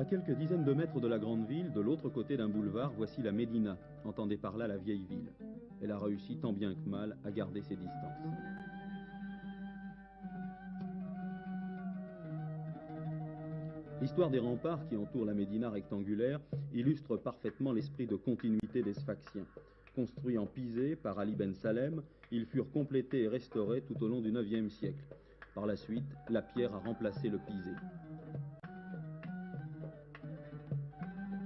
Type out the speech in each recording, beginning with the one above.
À quelques dizaines de mètres de la grande ville, de l'autre côté d'un boulevard, voici la Médina, entendez par là la vieille ville. Elle a réussi tant bien que mal à garder ses distances. L'histoire des remparts qui entourent la Médina rectangulaire illustre parfaitement l'esprit de continuité des Sfaxiens. Construits en pisé par Ali Ben Salem, ils furent complétés et restaurés tout au long du IXe siècle. Par la suite, la pierre a remplacé le pisé.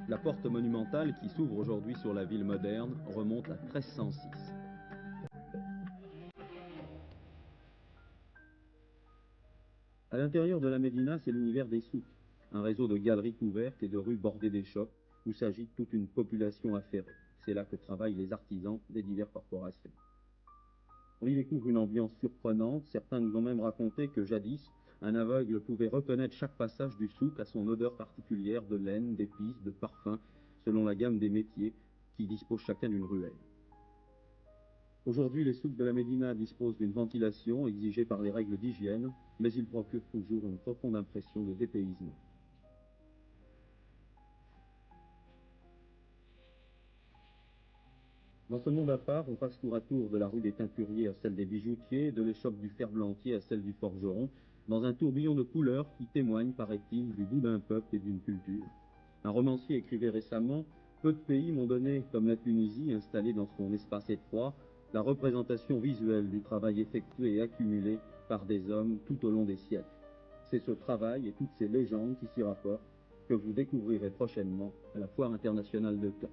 La porte monumentale qui s'ouvre aujourd'hui sur la ville moderne remonte à 1306. À l'intérieur de la Médina, c'est l'univers des souks, un réseau de galeries couvertes et de rues bordées d'échoppes où s'agite toute une population affairée. C'est là que travaillent les artisans des diverses corporations. On y découvre une ambiance surprenante. Certains nous ont même raconté que jadis, un aveugle pouvait reconnaître chaque passage du souk à son odeur particulière de laine, d'épices, de parfums, selon la gamme des métiers qui disposent chacun d'une ruelle. Aujourd'hui, les souks de la Médina disposent d'une ventilation exigée par les règles d'hygiène, mais ils procurent toujours une profonde impression de dépaysement. Dans ce monde à part, on passe tour à tour de la rue des Teinturiers à celle des bijoutiers, de l'échoppe du ferblantier à celle du forgeron, dans un tourbillon de couleurs qui témoigne, paraît-il, du goût d'un peuple et d'une culture. Un romancier écrivait récemment « Peu de pays m'ont donné, comme la Tunisie, installée dans son espace étroit, la représentation visuelle du travail effectué et accumulé par des hommes tout au long des siècles. C'est ce travail et toutes ces légendes qui s'y rapportent que vous découvrirez prochainement à la Foire internationale de Caen. »